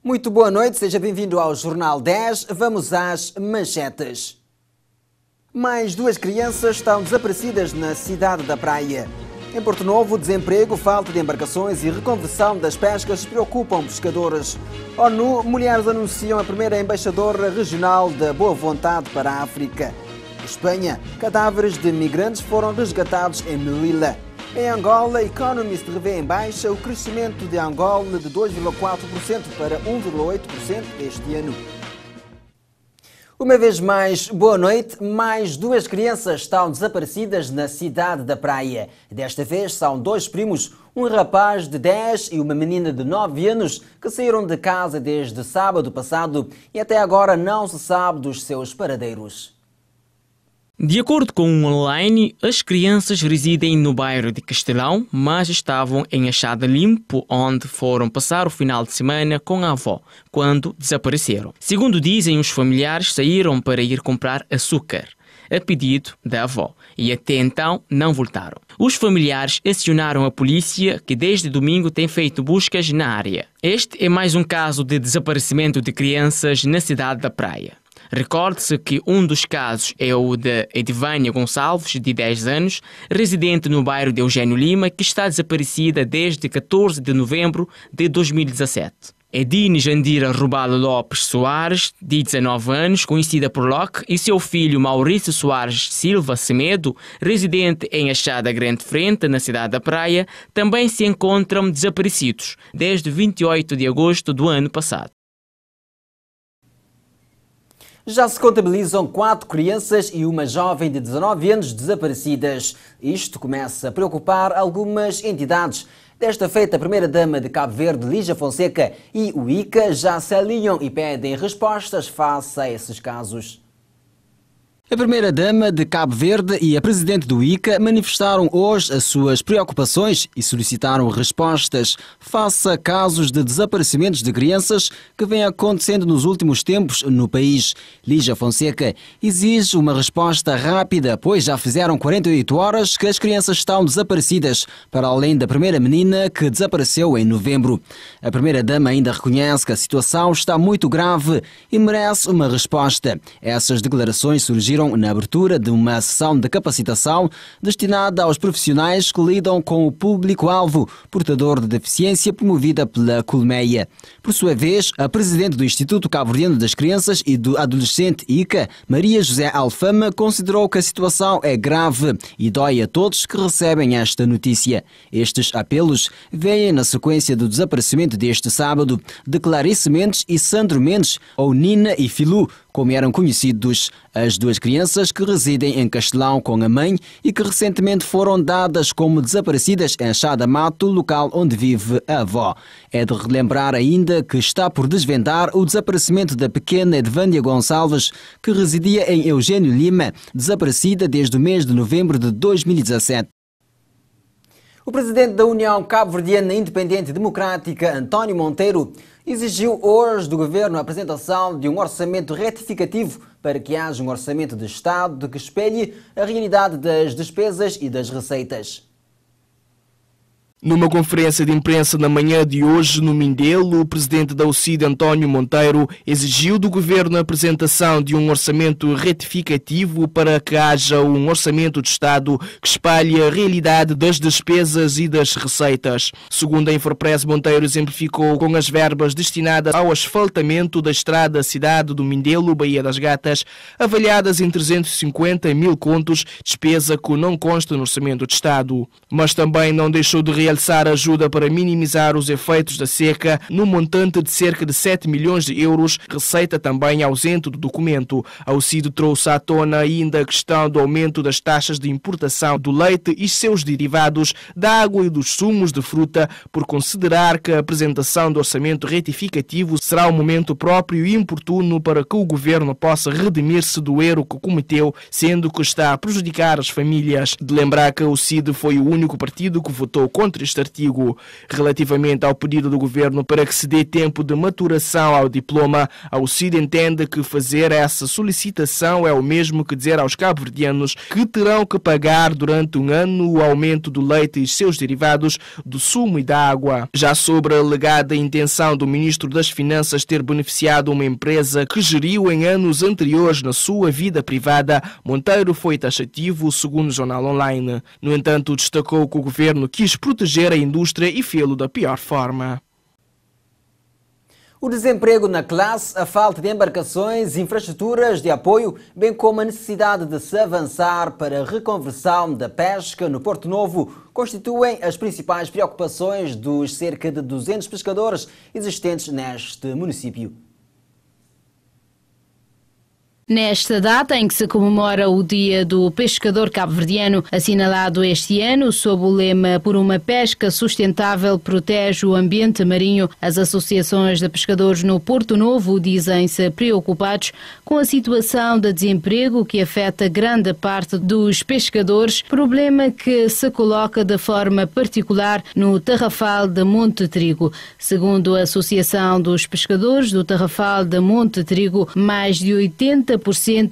Muito boa noite, seja bem-vindo ao Jornal 10. Vamos às manchetes. Mais 2 crianças estão desaparecidas na cidade da Praia. Em Porto Novo, desemprego, falta de embarcações e reconversão das pescas preocupam pescadores. ONU, mulheres anunciam a primeira embaixadora regional da boa vontade para a África. Espanha, cadáveres de migrantes foram resgatados em Melilla. Em Angola, Economist revê em baixa o crescimento de Angola de 2,4% para 1,8% este ano. Uma vez mais, boa noite. Mais 2 crianças estão desaparecidas na cidade da Praia. Desta vez são 2 primos, um rapaz de 10 e uma menina de 9 anos, que saíram de casa desde sábado passado e até agora não se sabe dos seus paradeiros. De acordo com o online, as crianças residem no bairro de Castelão, mas estavam em Achada Limpo, onde foram passar o final de semana com a avó, quando desapareceram. Segundo dizem, os familiares saíram para ir comprar açúcar, a pedido da avó, e até então não voltaram. Os familiares acionaram a polícia, que desde domingo tem feito buscas na área. Este é mais um caso de desaparecimento de crianças na cidade da Praia. Recorde-se que um dos casos é o de Edivânia Gonçalves, de 10 anos, residente no bairro de Eugênio Lima, que está desaparecida desde 14 de novembro de 2017. Edine Jandira Rubalo Lopes Soares, de 19 anos, conhecida por Locke, e seu filho Maurício Soares Silva Semedo, residente em Achada Grande Frente, na cidade da Praia, também se encontram desaparecidos desde 28 de agosto do ano passado. Já se contabilizam 4 crianças e uma jovem de 19 anos desaparecidas. Isto começa a preocupar algumas entidades. Desta feita, a primeira-dama de Cabo Verde, Lígia Fonseca, e o ICA já se alinham e pedem respostas face a esses casos. A primeira-dama de Cabo Verde e a presidente do ICA manifestaram hoje as suas preocupações e solicitaram respostas face a casos de desaparecimentos de crianças que vêm acontecendo nos últimos tempos no país. Lígia Fonseca exige uma resposta rápida, pois já fizeram 48 horas que as crianças estão desaparecidas, para além da primeira menina que desapareceu em novembro. A primeira-dama ainda reconhece que a situação está muito grave e merece uma resposta. Essas declarações surgiram na abertura de uma sessão de capacitação destinada aos profissionais que lidam com o público-alvo portador de deficiência, promovida pela Colmeia. Por sua vez, a presidente do Instituto Cabo-Verdiano das Crianças e do Adolescente ICA, Maria José Alfama, considerou que a situação é grave e dói a todos que recebem esta notícia. Estes apelos vêm na sequência do desaparecimento deste sábado de Clarice Mendes e Sandro Mendes, ou Nina e Filu, como eram conhecidos. As 2 crianças que residem em Castelão com a mãe e que recentemente foram dadas como desaparecidas em Achada Mato, local onde vive a avó. É de relembrar ainda que está por desvendar o desaparecimento da pequena Edivânia Gonçalves, que residia em Eugênio Lima, desaparecida desde o mês de novembro de 2017. O presidente da União Cabo-Verdiana Independente Democrática, António Monteiro, exigiu hoje do governo a apresentação de um orçamento retificativo para que haja um orçamento de Estado que espelhe a realidade das despesas e das receitas. Numa conferência de imprensa na manhã de hoje no Mindelo, o presidente da UCID, António Monteiro, exigiu do governo a apresentação de um orçamento retificativo para que haja um orçamento de Estado que espalhe a realidade das despesas e das receitas. Segundo a Infopress, Monteiro exemplificou com as verbas destinadas ao asfaltamento da estrada cidade do Mindelo, Baía das Gatas, avaliadas em 350 mil contos, despesa que não consta no orçamento de Estado. Mas também não deixou de realçar ajuda para minimizar os efeitos da seca no montante de cerca de 7 milhões de euros, receita também ausente do documento. A UCID trouxe à tona ainda a questão do aumento das taxas de importação do leite e seus derivados, da água e dos sumos de fruta, por considerar que a apresentação do orçamento retificativo será um momento próprio e oportuno para que o governo possa redimir-se do erro que cometeu, sendo que está a prejudicar as famílias. De lembrar que a UCID foi o único partido que votou contra contra este artigo. Relativamente ao pedido do governo para que se dê tempo de maturação ao diploma, a UCID entende que fazer essa solicitação é o mesmo que dizer aos cabo-verdianos que terão que pagar durante um ano o aumento do leite e seus derivados, do sumo e da água. Já sobre a alegada intenção do Ministro das Finanças ter beneficiado uma empresa que geriu em anos anteriores na sua vida privada, Monteiro foi taxativo, segundo o Jornal Online. No entanto, destacou que o governo quis proteger a indústria e fê-lo da pior forma. O desemprego na classe, a falta de embarcações, infraestruturas de apoio, bem como a necessidade de se avançar para a reconversão da pesca no Porto Novo, constituem as principais preocupações dos cerca de 200 pescadores existentes neste município. Nesta data em que se comemora o Dia do Pescador Cabo-Verdiano, assinalado este ano sob o lema Por uma pesca sustentável protege o ambiente marinho, as associações de pescadores no Porto Novo dizem-se preocupados com a situação de desemprego que afeta grande parte dos pescadores, problema que se coloca de forma particular no Tarrafal de Monte Trigo. Segundo a Associação dos Pescadores do Tarrafal de Monte Trigo, mais de 80%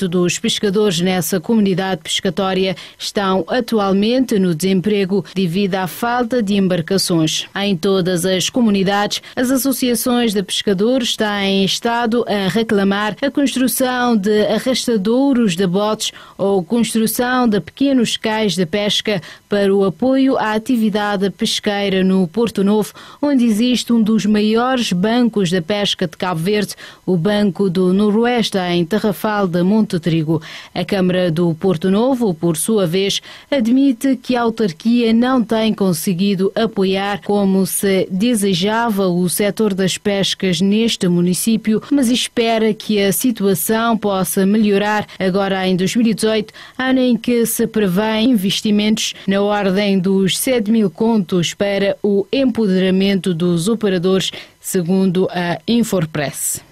dos pescadores nessa comunidade pescatória estão atualmente no desemprego devido à falta de embarcações. Em todas as comunidades, as associações de pescadores têm estado a reclamar a construção de arrastadouros de botes ou construção de pequenos cais de pesca para o apoio à atividade pesqueira no Porto Novo, onde existe um dos maiores bancos de pesca de Cabo Verde, o Banco do Noroeste, em Tarrafal de Monte Trigo. A Câmara do Porto Novo, por sua vez, admite que a autarquia não tem conseguido apoiar como se desejava o setor das pescas neste município, mas espera que a situação possa melhorar agora em 2018, ano em que se prevê investimentos na ordem dos 7.000 contos para o empoderamento dos operadores, segundo a Infopress.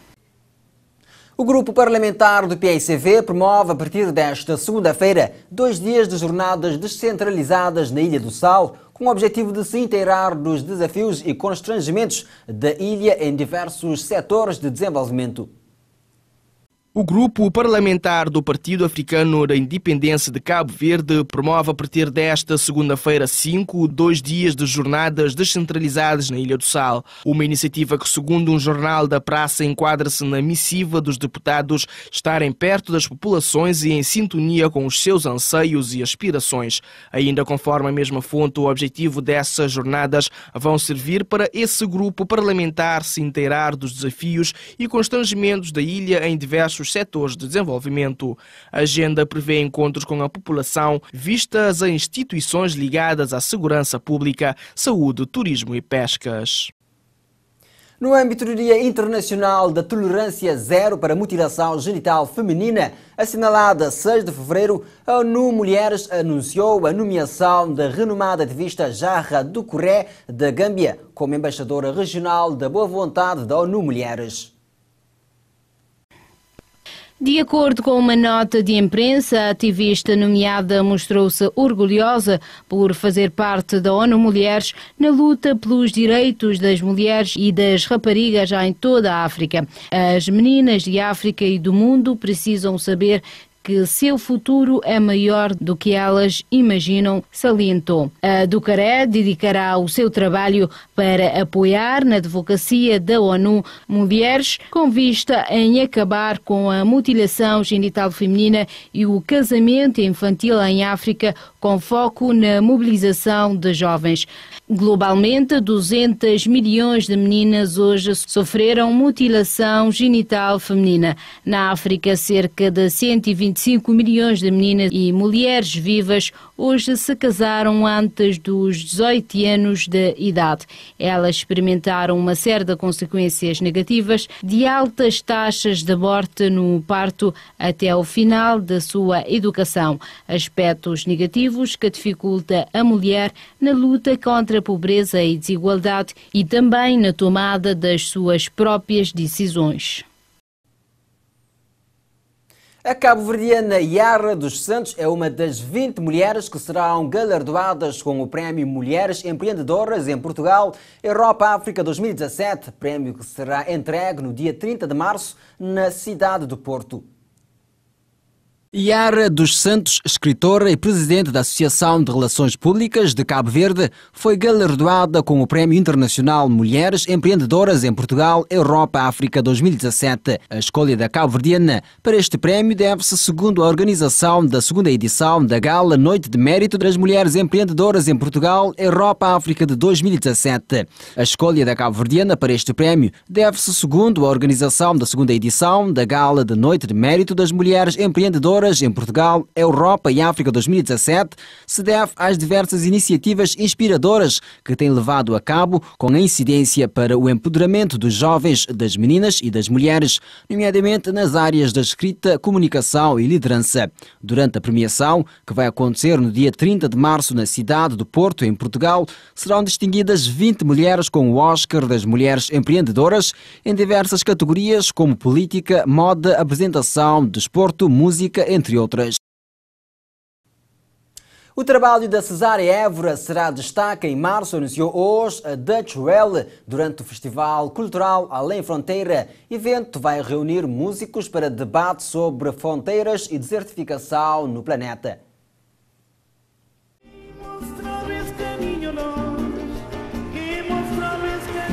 O grupo parlamentar do PICV promove a partir desta segunda-feira 2 dias de jornadas descentralizadas na Ilha do Sal, com o objetivo de se inteirar dos desafios e constrangimentos da ilha em diversos setores de desenvolvimento. O grupo parlamentar do Partido Africano da Independência de Cabo Verde promove a partir desta segunda-feira 2 dias de jornadas descentralizadas na Ilha do Sal. Uma iniciativa que, segundo um jornal da praça, enquadra-se na missiva dos deputados estarem perto das populações e em sintonia com os seus anseios e aspirações. Ainda conforme a mesma fonte, o objetivo dessas jornadas vão servir para esse grupo parlamentar se inteirar dos desafios e constrangimentos da ilha em diversos setores de desenvolvimento. A agenda prevê encontros com a população vistas a instituições ligadas à segurança pública, saúde, turismo e pescas. No âmbito do Dia Internacional da Tolerância Zero para a Mutilação Genital Feminina, assinalada 6 de fevereiro, a ONU Mulheres anunciou a nomeação da renomada ativista Jarra Doucouré da Gâmbia como embaixadora regional da boa vontade da ONU Mulheres. De acordo com uma nota de imprensa, a ativista nomeada mostrou-se orgulhosa por fazer parte da ONU Mulheres na luta pelos direitos das mulheres e das raparigas em toda a África. As meninas de África e do mundo precisam saber que seu futuro é maior do que elas imaginam, salientou. A Doucouré dedicará o seu trabalho para apoiar na advocacia da ONU Mulheres, com vista em acabar com a mutilação genital feminina e o casamento infantil em África, com foco na mobilização de jovens. Globalmente, 200 milhões de meninas hoje sofreram mutilação genital feminina. Na África, cerca de 125 milhões de meninas e mulheres vivas hoje se casaram antes dos 18 anos de idade. Elas experimentaram uma série de consequências negativas, de altas taxas de morte no parto até ao final da sua educação. Aspectos negativos que dificultam a mulher na luta contra a pobreza e desigualdade e também na tomada das suas próprias decisões. A cabo-verdiana Yara dos Santos é uma das 20 mulheres que serão galardoadas com o Prémio Mulheres Empreendedoras em Portugal, Europa, África 2017, prémio que será entregue no dia 30 de março na cidade do Porto. Yara dos Santos, escritora e presidente da Associação de Relações Públicas de Cabo Verde, foi galardoada com o Prémio Internacional Mulheres Empreendedoras em Portugal, Europa, África 2017. A escolha da cabo-verdiana para este prémio deve-se, segundo a organização da segunda edição da Gala Noite de Mérito das Mulheres Empreendedoras em Portugal, Europa, África de 2017. A escolha da cabo-verdiana para este prémio deve-se, segundo a organização da segunda edição da Gala de Noite de Mérito das Mulheres Empreendedoras em Portugal, Europa e África 2017, se deve às diversas iniciativas inspiradoras que têm levado a cabo com a incidência para o empoderamento dos jovens, das meninas e das mulheres, nomeadamente nas áreas da escrita, comunicação e liderança. Durante a premiação, que vai acontecer no dia 30 de março na cidade do Porto, em Portugal, serão distinguidas 20 mulheres com o Oscar das Mulheres Empreendedoras em diversas categorias como política, moda, apresentação, desporto, música, entre outras. O trabalho da Cesária Évora será destaque em março, anunciou hoje a Dutch Well durante o Festival Cultural Além Fronteira. O evento vai reunir músicos para debate sobre fronteiras e desertificação no planeta.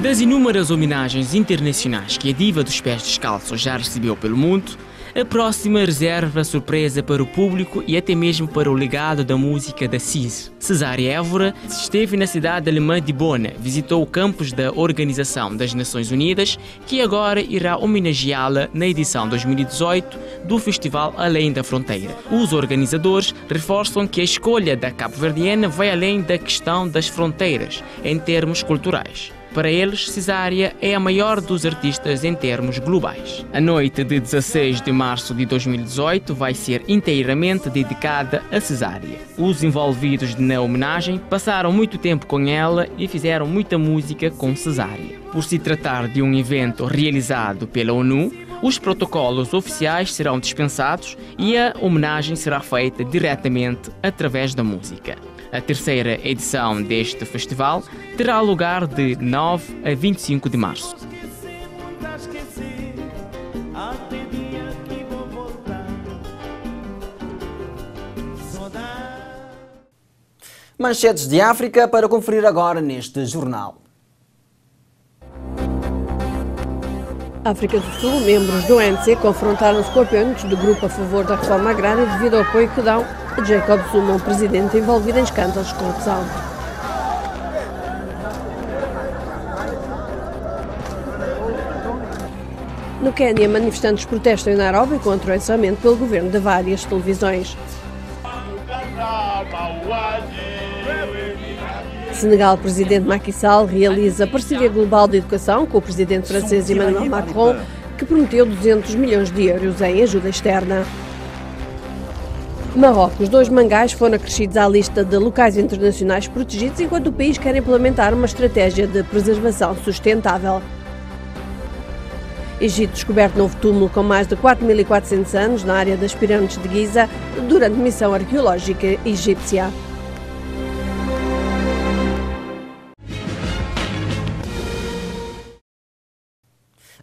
Das inúmeras homenagens internacionais que a diva dos pés descalços já recebeu pelo mundo, a próxima reserva surpresa para o público e até mesmo para o legado da música da CIS. Cesária Évora esteve na cidade alemã de Bonn, visitou o campus da Organização das Nações Unidas, que agora irá homenageá-la na edição 2018 do Festival Além da Fronteira. Os organizadores reforçam que a escolha da cabo-verdiana vai além da questão das fronteiras, em termos culturais. Para eles, Cesária é a maior dos artistas em termos globais. A noite de 16 de março de 2018 vai ser inteiramente dedicada a Cesária. Os envolvidos na homenagem passaram muito tempo com ela e fizeram muita música com Cesária. Por se tratar de um evento realizado pela ONU, os protocolos oficiais serão dispensados e a homenagem será feita diretamente através da música. A terceira edição deste festival terá lugar de 9 a 25 de março. Manchetes de África para conferir agora neste jornal. África do Sul, membros do ANC confrontaram-se com apoiantes do grupo a favor da reforma agrária devido ao apoio que dão a Jacob Zuma, um presidente envolvido em escândalos de corrupção. No Quênia, manifestantes protestam em Nairobi contra o encerramento pelo governo de várias televisões. Senegal, o presidente Macky Sall realiza parceria global de educação com o presidente francês Emmanuel Macron, que prometeu 200 milhões de euros em ajuda externa. Marrocos, 2 mangás foram acrescidos à lista de locais internacionais protegidos, enquanto o país quer implementar uma estratégia de preservação sustentável. Egito, descoberto novo túmulo com mais de 4.400 anos na área das pirâmides de Giza durante missão arqueológica egípcia.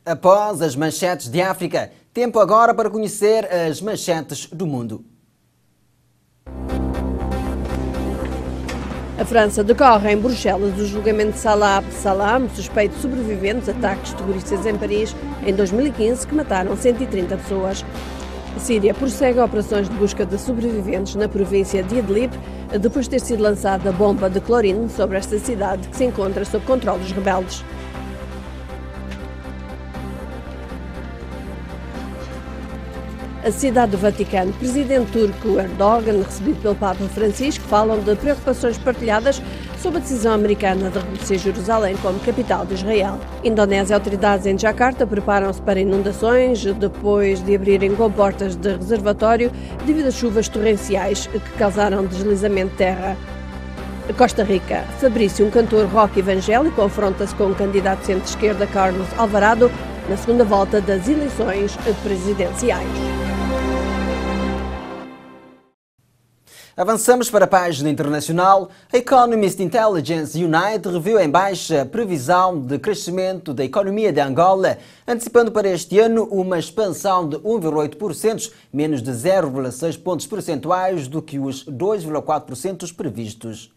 Após as manchetes de África, tempo agora para conhecer as manchetes do mundo. A França decorre em Bruxelas o julgamento de Salah Abdeslam, suspeito de sobreviventes a ataques terroristas em Paris em 2015 que mataram 130 pessoas. A Síria prossegue operações de busca de sobreviventes na província de Idlib, depois de ter sido lançada bomba de clorino sobre esta cidade que se encontra sob controle dos rebeldes. A cidade do Vaticano, presidente turco Erdogan, recebido pelo Papa Francisco, falam de preocupações partilhadas sobre a decisão americana de reconhecer Jerusalém como capital de Israel. Indonésia, autoridades em Jakarta preparam-se para inundações depois de abrirem comportas de reservatório devido a chuvas torrenciais que causaram deslizamento de terra. Costa Rica, Fabrício, um cantor rock evangélico, confronta-se com o candidato centro-esquerda Carlos Alvarado na segunda volta das eleições presidenciais. Avançamos para a página internacional. A Economist Intelligence Unite reviu em baixa a previsão de crescimento da economia de Angola, antecipando para este ano uma expansão de 1,8%, menos de 0,6 pontos percentuais do que os 2,4% previstos.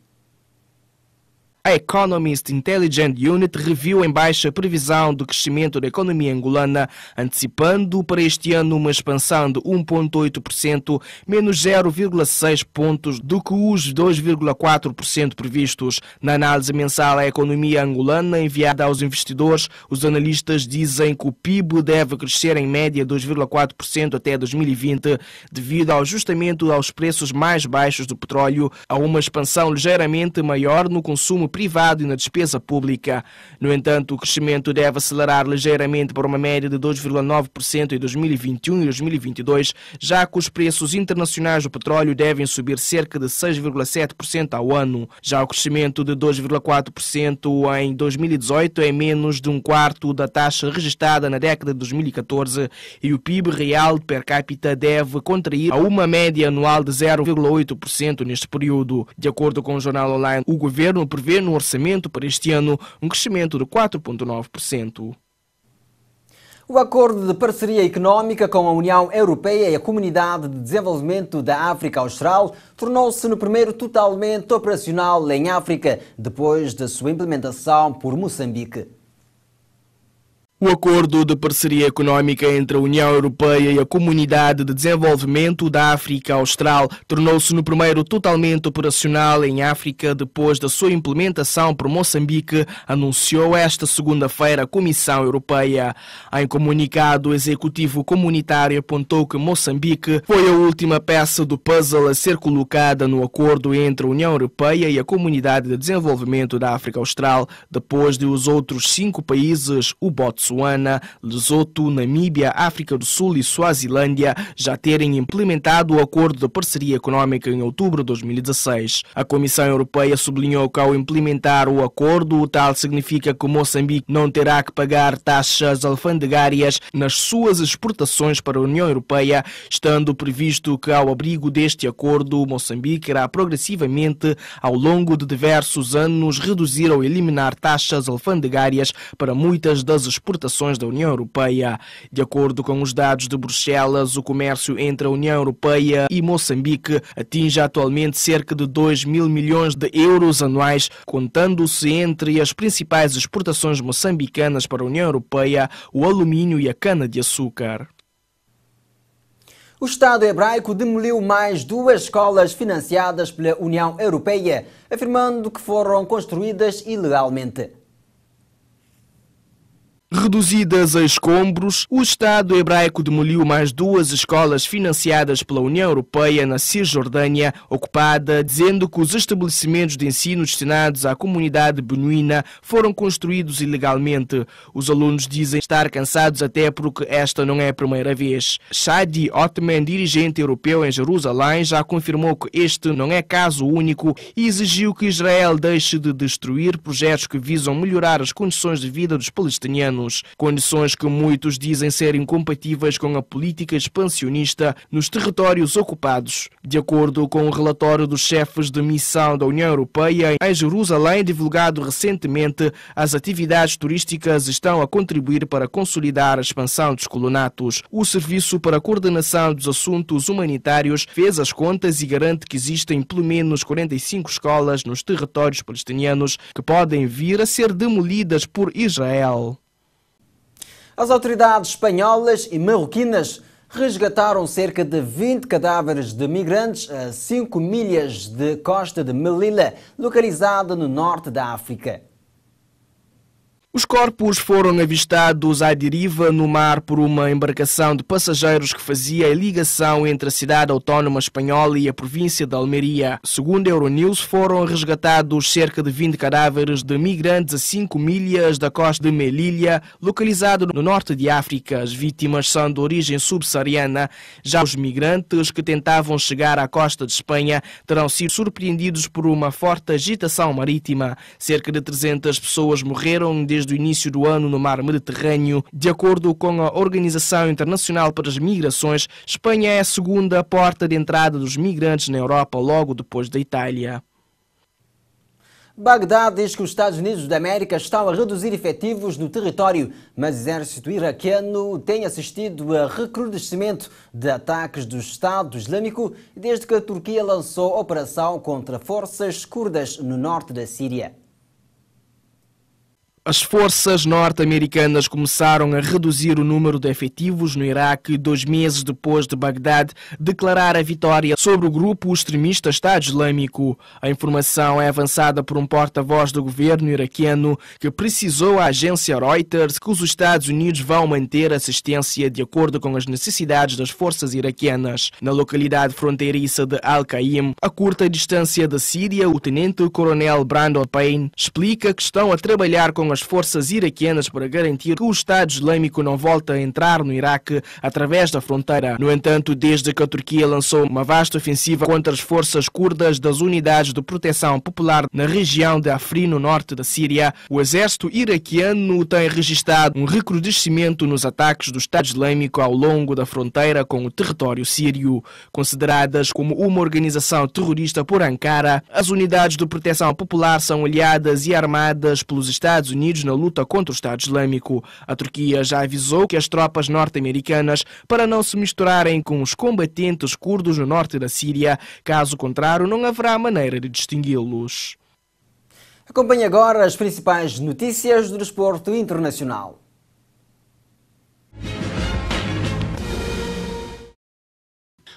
A Economist Intelligence Unit reviu em baixa a previsão do crescimento da economia angolana, antecipando para este ano uma expansão de 1,8%, menos 0,6 pontos do que os 2,4% previstos. Na análise mensal à economia angolana enviada aos investidores, os analistas dizem que o PIB deve crescer em média 2,4% até 2020, devido ao ajustamento aos preços mais baixos do petróleo, a uma expansão ligeiramente maior no consumo privado e na despesa pública. No entanto, o crescimento deve acelerar ligeiramente para uma média de 2,9% em 2021 e 2022, já que os preços internacionais do petróleo devem subir cerca de 6,7% ao ano. Já o crescimento de 2,4% em 2018 é menos de um quarto da taxa registrada na década de 2014 e o PIB real per capita deve contrair a uma média anual de 0,8% neste período. De acordo com o jornal online, o governo prevê no orçamento para este ano um crescimento de 4,9%. O acordo de parceria económica com a União Europeia e a Comunidade de Desenvolvimento da África Austral tornou-se no primeiro totalmente operacional em África, depois da sua implementação por Moçambique. O acordo de parceria económica entre a União Europeia e a Comunidade de Desenvolvimento da África Austral tornou-se no primeiro totalmente operacional em África depois da sua implementação por Moçambique, anunciou esta segunda-feira a Comissão Europeia. Em comunicado, o Executivo Comunitário apontou que Moçambique foi a última peça do puzzle a ser colocada no acordo entre a União Europeia e a Comunidade de Desenvolvimento da África Austral, depois de os outros 5 países, o Botsuana, Lesoto, Namíbia, África do Sul e Suazilândia já terem implementado o acordo de parceria económica em outubro de 2016. A Comissão Europeia sublinhou que ao implementar o acordo, o tal significa que Moçambique não terá que pagar taxas alfandegárias nas suas exportações para a União Europeia, estando previsto que ao abrigo deste acordo, Moçambique irá progressivamente, ao longo de diversos anos, reduzir ou eliminar taxas alfandegárias para muitas das exportações da União Europeia. De acordo com os dados de Bruxelas, o comércio entre a União Europeia e Moçambique atinge atualmente cerca de 2 mil milhões de euros anuais, contando-se entre as principais exportações moçambicanas para a União Europeia o alumínio e a cana-de-açúcar. O Estado hebraico demoliu mais 2 escolas financiadas pela União Europeia, afirmando que foram construídas ilegalmente. Reduzidas a escombros, o Estado hebraico demoliu mais 2 escolas financiadas pela União Europeia na Cisjordânia, ocupada, dizendo que os estabelecimentos de ensino destinados à comunidade beduína foram construídos ilegalmente. Os alunos dizem estar cansados até porque esta não é a primeira vez. Shadi Othman, dirigente europeu em Jerusalém, já confirmou que este não é caso único e exigiu que Israel deixe de destruir projetos que visam melhorar as condições de vida dos palestinianos. Condições que muitos dizem ser incompatíveis com a política expansionista nos territórios ocupados. De acordo com o relatório dos chefes de missão da União Europeia em Jerusalém, divulgado recentemente, as atividades turísticas estão a contribuir para consolidar a expansão dos colonatos. O Serviço para a Coordenação dos Assuntos Humanitários fez as contas e garante que existem pelo menos 45 escolas nos territórios palestinianos que podem vir a ser demolidas por Israel. As autoridades espanholas e marroquinas resgataram cerca de 20 cadáveres de migrantes a 5 milhas de costa de Melilla, localizada no norte da África. Os corpos foram avistados à deriva no mar por uma embarcação de passageiros que fazia a ligação entre a cidade autónoma espanhola e a província de Almeria. Segundo a Euronews, foram resgatados cerca de 20 cadáveres de migrantes a 5 milhas da costa de Melilla, localizado no norte de África. As vítimas são de origem subsaariana. Já os migrantes que tentavam chegar à costa de Espanha terão sido surpreendidos por uma forte agitação marítima. Cerca de 300 pessoas morreram desde desde o início do ano no mar Mediterrâneo. De acordo com a Organização Internacional para as Migrações, Espanha é a segunda porta de entrada dos migrantes na Europa, logo depois da Itália. Bagdá diz que os Estados Unidos da América estão a reduzir efetivos no território, mas o exército iraquiano tem assistido a recrudescimento de ataques do Estado Islâmico desde que a Turquia lançou operação contra forças curdas no norte da Síria. As forças norte-americanas começaram a reduzir o número de efetivos no Iraque 2 meses depois de Bagdade declarar a vitória sobre o grupo extremista Estado Islâmico. A informação é avançada por um porta-voz do governo iraquiano que precisou à agência Reuters que os Estados Unidos vão manter assistência de acordo com as necessidades das forças iraquianas. Na localidade fronteiriça de Al-Qaim, a curta distância da Síria, o tenente-coronel Brandon Payne explica que estão a trabalhar com as forças iraquianas para garantir que o Estado Islâmico não volte a entrar no Iraque através da fronteira. No entanto, desde que a Turquia lançou uma vasta ofensiva contra as forças curdas das unidades de proteção popular na região de Afrin, no norte da Síria, o exército iraquiano tem registrado um recrudescimento nos ataques do Estado Islâmico ao longo da fronteira com o território sírio. Consideradas como uma organização terrorista por Ankara, as unidades de proteção popular são aliadas e armadas pelos Estados Unidos na luta contra o Estado Islâmico. A Turquia já avisou que as tropas norte-americanas para não se misturarem com os combatentes curdos no norte da Síria, caso contrário não haverá maneira de distingui-los. Acompanhe agora as principais notícias do desporto internacional.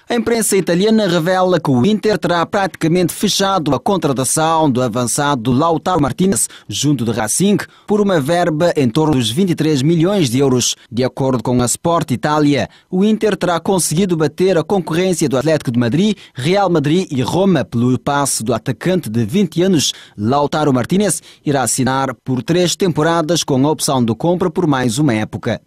A imprensa italiana revela que o Inter terá praticamente fechado a contratação do avançado Lautaro Martinez junto de Racing por uma verba em torno dos 23 milhões de euros. De acordo com a Sport Itália, o Inter terá conseguido bater a concorrência do Atlético de Madrid, Real Madrid e Roma pelo passe do atacante de 20 anos. Lautaro Martinez irá assinar por 3 temporadas com a opção de compra por mais uma época.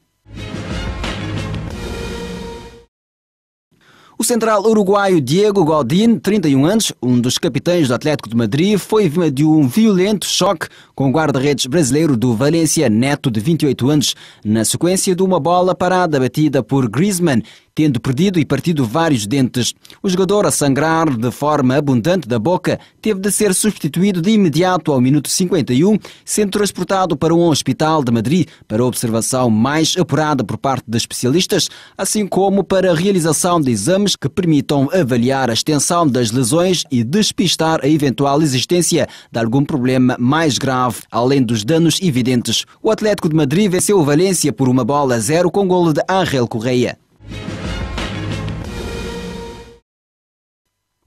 O central uruguaio Diego Godín, 31 anos, um dos capitães do Atlético de Madrid, foi vítima de um violento choque com o guarda-redes brasileiro do Valência, Neto, de 28 anos, na sequência de uma bola parada batida por Griezmann, tendo perdido e partido vários dentes. O jogador, a sangrar de forma abundante da boca, teve de ser substituído de imediato ao minuto 51, sendo transportado para um hospital de Madrid para observação mais apurada por parte de especialistas, assim como para a realização de exames que permitam avaliar a extensão das lesões e despistar a eventual existência de algum problema mais grave, além dos danos evidentes. O Atlético de Madrid venceu o Valência por 1-0 com golo de Ángel Correia.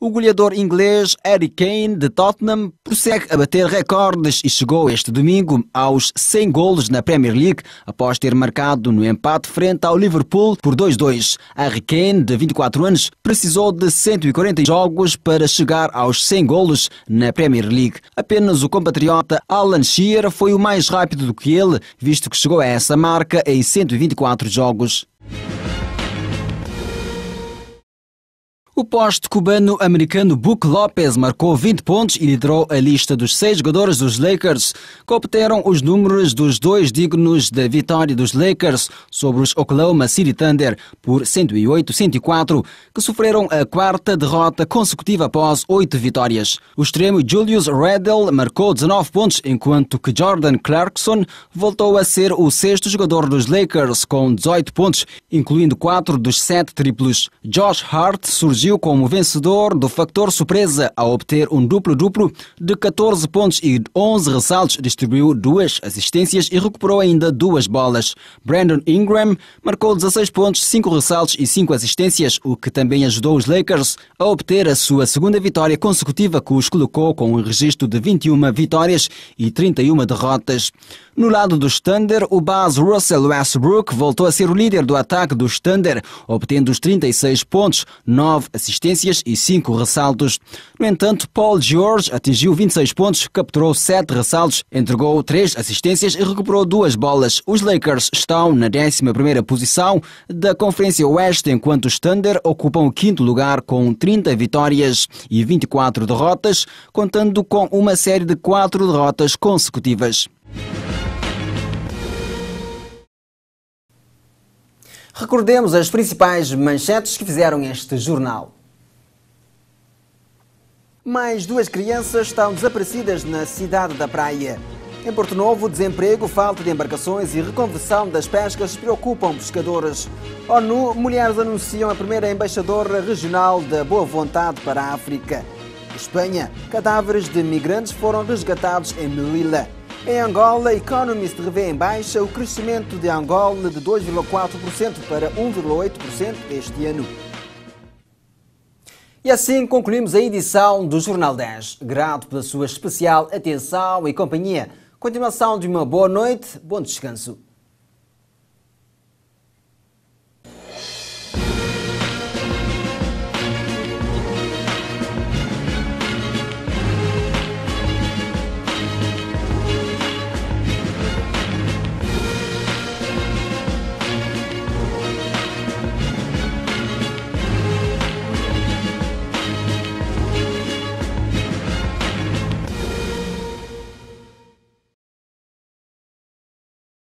O goleador inglês Harry Kane, de Tottenham, prossegue a bater recordes e chegou este domingo aos 100 golos na Premier League, após ter marcado no empate frente ao Liverpool por 2-2. Harry Kane, de 24 anos, precisou de 140 jogos para chegar aos 100 golos na Premier League. Apenas o compatriota Alan Shearer foi o mais rápido do que ele, visto que chegou a essa marca em 124 jogos. O poste cubano-americano Brook Lopez marcou 20 pontos e liderou a lista dos 6 jogadores dos Lakers que obteram os números dos 2 dignos da vitória dos Lakers sobre os Oklahoma City Thunder por 108-104, que sofreram a 4ª derrota consecutiva após 8 vitórias. O extremo Julius Randle marcou 19 pontos, enquanto que Jordan Clarkson voltou a ser o 6º jogador dos Lakers com 18 pontos, incluindo 4 dos 7 triplos. Josh Hart surgiu como vencedor do fator surpresa ao obter um duplo-duplo de 14 pontos e 11 ressaltos, distribuiu 2 assistências e recuperou ainda 2 bolas. Brandon Ingram marcou 16 pontos, 5 ressaltos e 5 assistências, o que também ajudou os Lakers a obter a sua 2ª vitória consecutiva, que os colocou com um registro de 21 vitórias e 31 derrotas. No lado dos Thunder, o base Russell Westbrook voltou a ser o líder do ataque dos Thunder, obtendo os 36 pontos, 9 assistências e 5 ressaltos. No entanto, Paul George atingiu 26 pontos, capturou 7 ressaltos, entregou 3 assistências e recuperou 2 bolas. Os Lakers estão na 11ª posição da Conferência Oeste, enquanto os Thunder ocupam o 5º lugar com 30 vitórias e 24 derrotas, contando com uma série de 4 derrotas consecutivas. Recordemos as principais manchetes que fizeram este jornal. Mais 2 crianças estão desaparecidas na cidade da Praia. Em Porto Novo, desemprego, falta de embarcações e reconversão das pescas preocupam pescadores. ONU, mulheres anunciam a primeira embaixadora regional da boa vontade para a África. Espanha, cadáveres de migrantes foram resgatados em Melilla. Em Angola, Economist revê em baixa o crescimento de Angola de 2,4% para 1,8% este ano. E assim concluímos a edição do Jornal 10. Grato pela sua especial atenção e companhia. Continuação de uma boa noite, bom descanso.